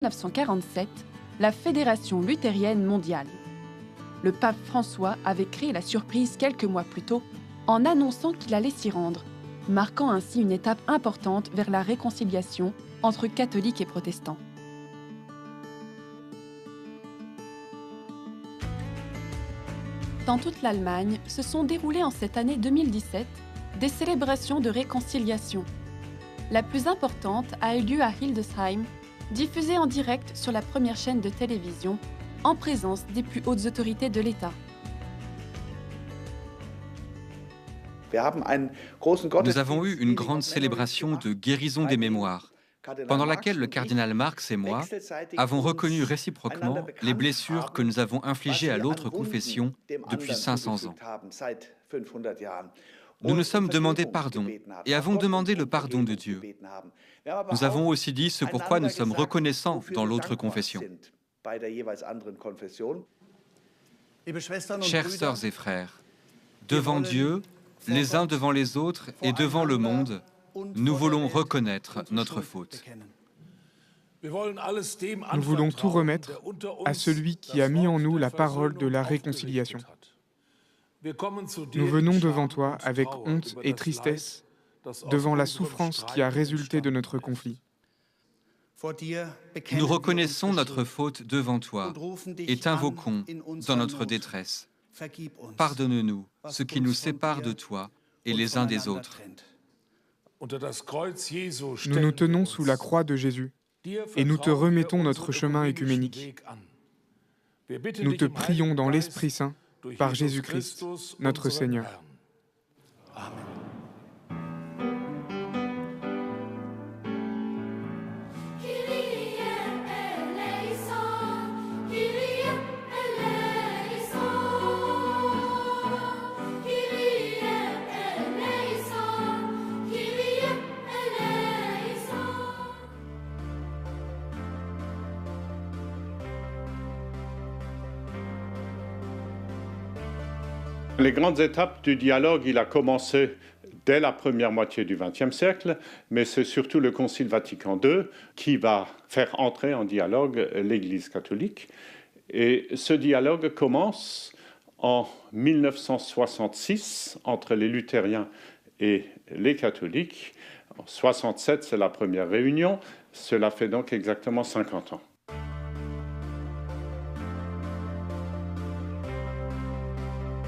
1947, la Fédération luthérienne mondiale. Le pape François avait créé la surprise quelques mois plus tôt en annonçant qu'il allait s'y rendre, marquant ainsi une étape importante vers la réconciliation entre catholiques et protestants. Dans toute l'Allemagne, se sont déroulées en cette année 2017 des célébrations de réconciliation. La plus importante a eu lieu à Hildesheim, diffusée en direct sur la première chaîne de télévision, en présence des plus hautes autorités de l'État. Nous avons eu une grande célébration de guérison des mémoires, pendant laquelle le cardinal Marx et moi avons reconnu réciproquement les blessures que nous avons infligées à l'autre confession depuis 500 ans. Nous nous sommes demandé pardon et avons demandé le pardon de Dieu. Nous avons aussi dit ce pourquoi nous sommes reconnaissants dans l'autre confession. Chères sœurs et frères, devant Dieu, les uns devant les autres et devant le monde, nous voulons reconnaître notre faute. Nous voulons tout remettre à celui qui a mis en nous la parole de la réconciliation. Nous venons devant toi avec honte et tristesse, devant la souffrance qui a résulté de notre conflit. Nous reconnaissons notre faute devant toi et t'invoquons dans notre détresse. Pardonne-nous ce qui nous sépare de toi et les uns des autres. Nous nous tenons sous la croix de Jésus et nous te remettons notre chemin œcuménique. Nous te prions dans l'Esprit Saint, par Jésus-Christ, notre Seigneur. Amen. Les grandes étapes du dialogue, il a commencé dès la première moitié du XXe siècle, mais c'est surtout le Concile Vatican II qui va faire entrer en dialogue l'Église catholique. Et ce dialogue commence en 1966 entre les luthériens et les catholiques. En 1967, c'est la première réunion. Cela fait donc exactement 50 ans.